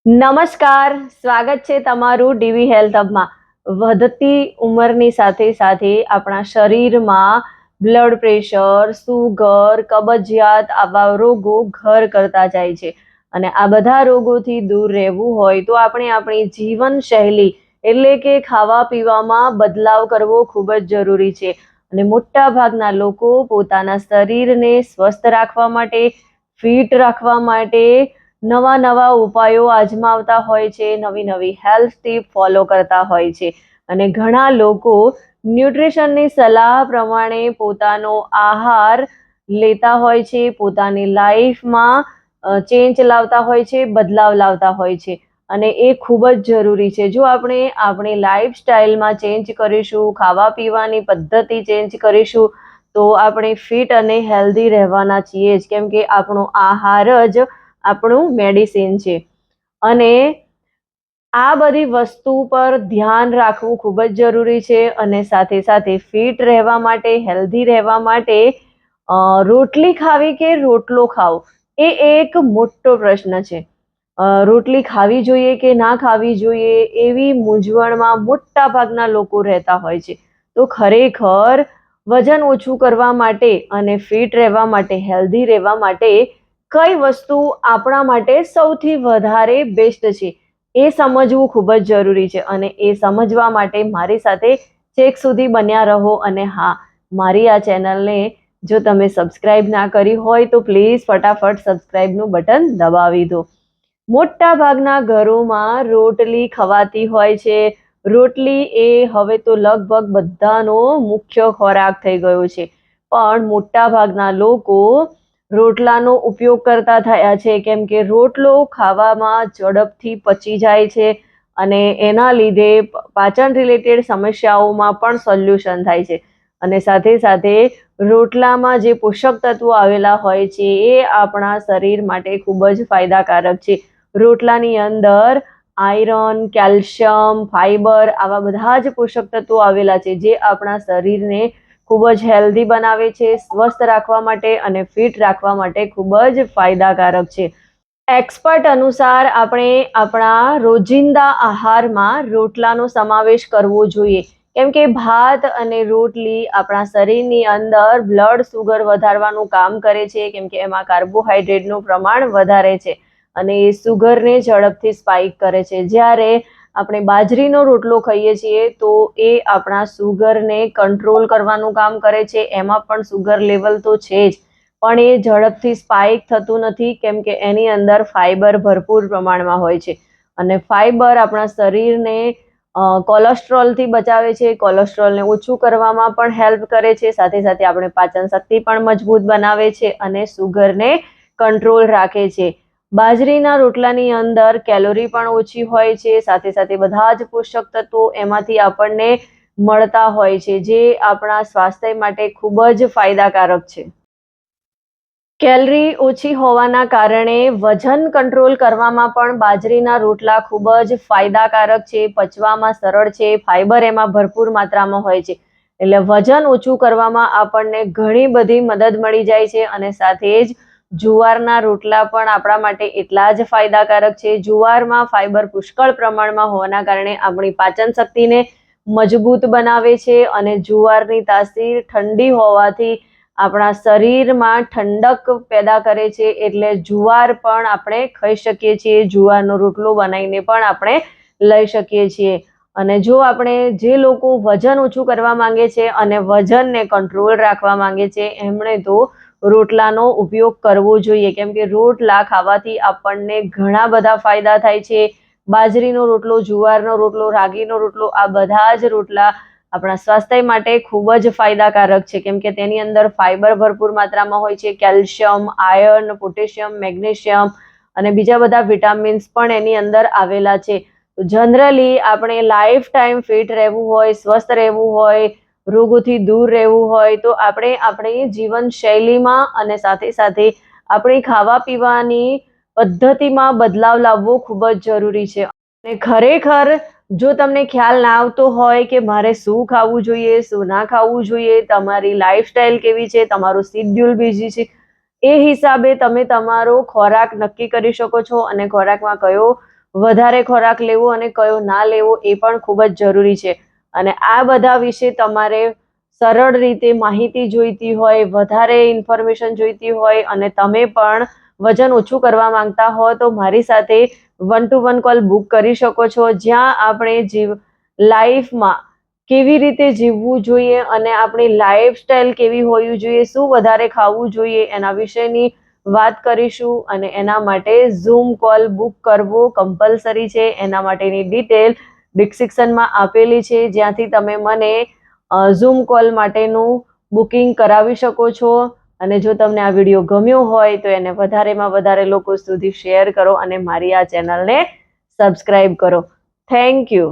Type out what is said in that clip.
નમસ્કાર, સ્વાગત છે તમારું ડીવી હેલ્થ હબમાં. વધતી ઉંમરની સાથે સાથે આપણા શરીરમાં બ્લડ પ્રેશર, સુગર, કબજિયાત આવા રોગો ઘર કરતા જાય છે. અને આ બધા રોગોથી દૂર રહેવું હોય તો આપણે આપણી જીવનશૈલી એટલે કે ખાવા પીવામાં બદલાવ કરવો ખૂબ જ જરૂરી છે. અને મોટા ભાગના લોકો પોતાના શરીરને સ્વસ્થ રાખવા માટે, ફિટ રાખવા માટે નવા નવા ઉપાયો આજમાવતા હોય છે, નવી નવી હેલ્થ ટીપ ફોલો કરતા હોય છે. અને ઘણા લોકો ન્યુટ્રિશનની સલાહ પ્રમાણે પોતાનો આહાર લેતા હોય છે, પોતાની લાઈફમાં ચેન્જ લાવતા હોય છે, બદલાવ લાવતા હોય છે. અને એ ખૂબ જ જરૂરી છે. જો આપણે આપણી લાઈફસ્ટાઈલમાં ચેન્જ કરીશું, ખાવા પીવાની પદ્ધતિ ચેન્જ કરીશું, તો આપણે ફિટ અને હેલ્ધી રહેવાના છીએ જ, કેમ કે આપણો આહાર જ આપણું મેડિસિન છે. અને આ બધી વસ્તુ પર ધ્યાન રાખવું ખૂબ જ જરૂરી છે. અને સાથે સાથે ફિટ રહેવા માટે, હેલ્ધી રહેવા માટે રોટલી ખાવી કે રોટલો ખાવો એ એક મોટો પ્રશ્ન છે. રોટલી ખાવી જોઈએ કે ના ખાવી જોઈએ એવી મૂંઝવણમાં મોટા ભાગના લોકો રહેતા હોય છે. તો ખરેખર વજન ઓછું કરવા માટે અને ફિટ રહેવા માટે, હેલ્ધી રહેવા માટે કઈ વસ્તુ આપણા માટે સૌથી વધારે બેસ્ટ છે એ સમજવું ખૂબ જ જરૂરી છે. અને એ સમજવા માટે મારી સાથે છેક સુધી બન્યા રહો. અને હા, મારી આ ચેનલને જો તમે સબસ્ક્રાઇબ ના કરી હોય તો પ્લીઝ ફટાફટ સબસ્ક્રાઇબનું બટન દબાવી દો. મોટા ભાગના ઘરોમાં રોટલી ખવાતી હોય છે. રોટલી એ હવે તો લગભગ બધાનો મુખ્ય ખોરાક થઈ ગયો છે. પણ મોટા ભાગના લોકો રોટલાનો ઉપયોગ કરતા થયા છે, કેમ કે રોટલો ખાવામાં ઝડપથી પચી જાય છે. અને એના લીધે પાચન રિલેટેડ સમસ્યાઓમાં પણ સોલ્યુશન થાય છે. અને સાથે સાથે રોટલામાં જે પોષક તત્વો આવેલા હોય છે એ આપણા શરીર માટે ખૂબ જ ફાયદાકારક છે. રોટલાની અંદર આયરન, કેલ્શિયમ, ફાઈબર આવા બધા જ પોષક તત્વો આવેલા છે, જે આપણા શરીરને ખૂબ જ હેલ્ધી બનાવે છે, સ્વસ્થ રાખવા માટે અને ફિટ રાખવા માટે ખૂબ જ ફાયદાકારક છે. એક્સપર્ટ અનુસાર આપણે આપણા રોજિંદા આહારમાં રોટલાનો સમાવેશ કરવો જોઈએ, કેમ કે ભાત અને રોટલી આપણા શરીરની અંદર બ્લડ સુગર વધારવાનું કામ કરે છે, કેમ કે એમાં કાર્બોહાઈડ્રેટનું પ્રમાણ વધારે છે અને એ સુગરને ઝડપથી સ્પાઇક કરે છે. જ્યારે આપણે બાજરીનો રોટલો ખાઈએ છીએ તો એ આપણા સુગરને કંટ્રોલ કરવાનું કામ કરે છે. એમાં પણ સુગર લેવલ તો છે જ, પણ એ ઝડપથી સ્પાઇક થતું નથી, કેમ કે એની અંદર ફાઈબર ભરપૂર પ્રમાણમાં હોય છે. અને ફાઈબર આપણા શરીરને કોલેસ્ટ્રોલથી બચાવે છે, કોલેસ્ટ્રોલને ઓછું કરવામાં પણ હેલ્પ કરે છે. સાથે સાથે આપણે પાચન શક્તિ પણ મજબૂત બનાવે છે અને સુગરને કંટ્રોલ રાખે છે. બાજરીના રોટલાની અંદર કેલોરી પણ ઓછી હોય છે. સાથે સાથે બધા જ પોષક તત્વો એમાંથી આપણને મળતા હોય છે, જે આપણા સ્વાસ્થ્ય માટે ખૂબ જ ફાયદાકારક છે. કેલરી ઓછી હોવાના કારણે વજન કંટ્રોલ કરવામાં પણ બાજરીના રોટલા ખૂબ જ ફાયદાકારક છે, પચવામાં સરળ છે, ફાઈબર એમાં ભરપૂર માત્રામાં હોય છે. એટલે વજન ઓછું કરવામાં આપણને ઘણી બધી મદદ મળી જાય છે. અને સાથે જ જુવારના રોટલા પણ આપણા માટે એટલા જ ફાયદાકારક છે. જુવારમાં ફાઈબર પુષ્કળ પ્રમાણમાં હોવાના કારણે આપણી પાચન શક્તિને મજબૂત બનાવે છે. અને જુવારની તાસીર ઠંડી હોવાથી આપણા શરીરમાં ઠંડક પેદા કરે છે. એટલે જુવાર પણ આપણે ખાઈ શકીએ છીએ, જુવારનો રોટલો બનાવીને પણ આપણે લઈ શકીએ છીએ. અને જો આપણે જે લોકો વજન ઓછું કરવા માંગે છે અને વજનને કંટ્રોલ રાખવા માંગે છે, એમણે તો રોટલાનો ઉપયોગ કરવો જોઈએ, કેમ કે રોટલા ખાવાથી આપણને ઘણા બધા ફાયદા થાય છે. બાજરીનો રોટલો, જુવારનો રોટલો, રાગીનો રોટલો આ બધા જ રોટલા આપણા સ્વાસ્થ્ય માટે ખૂબ જ ફાયદાકારક છે, કેમ કે તેની અંદર ફાઈબર ભરપૂર માત્રામાં હોય છે, કેલ્શિયમ, આયર્ન, પોટેશિયમ, મેગ્નેશિયમ અને બીજા બધા વિટામિન્સ પણ એની અંદર આવેલા છે. જનરલી આપણે લાઈફ ટાઈમ ફિટ રહેવું હોય, સ્વસ્થ રહેવું હોય, રોગોથી દૂર રહેવું હોય તો આપણે આપણી જીવનશૈલીમાં અને સાથે સાથે આપણી ખાવા પીવાની પદ્ધતિમાં બદલાવ લાવવો ખૂબ જ જરૂરી છે. અને ખરેખર જો તમને ખ્યાલ ના આવતો હોય કે મારે શું ખાવું જોઈએ, શું ના ખાવું જોઈએ, તમારી લાઈફસ્ટાઈલ કેવી છે, તમારું શિડ્યુલ બીઝી છે, એ હિસાબે તમે તમારો ખોરાક નક્કી કરી શકો છો અને ખોરાકમાં કયો વધારે ખોરાક લેવો અને કયો ના લેવો એ પણ ખૂબ જ જરૂરી છે. અને આ બધા વિશે તમારે સરળ રીતે માહિતી જોઈતી હોય, વધારે ઇન્ફોર્મેશન જોઈતી હોય અને તમે પણ વજન ઓછું કરવા માંગતા હો તો મારી સાથે 1-to-1 કોલ બુક કરી શકો છો, જ્યાં આપણે લાઈફમાં કેવી રીતે જીવવું જોઈએ અને આપણી લાઈફસ્ટાઈલ કેવી હોવી જોઈએ, શું વધારે ખાવું જોઈએ એના વિશેની વાત કરીશું. અને એના માટે ઝૂમ કોલ બુક કરવો કમ્પલસરી છે. એના માટેની ડિટેલ ડિસ્ક્રિપ્શનમાં આપેલી છે, જ્યાંથી તમે મને ઝૂમ કોલ માટેનું બુકિંગ કરાવી શકો છો. અને જો તમને આ વિડીયો ગમ્યો હોય તો એને વધારેમાં વધારે લોકો સુધી શેર કરો અને મારી આ ચેનલને સબસ્ક્રાઇબ કરો. Thank you.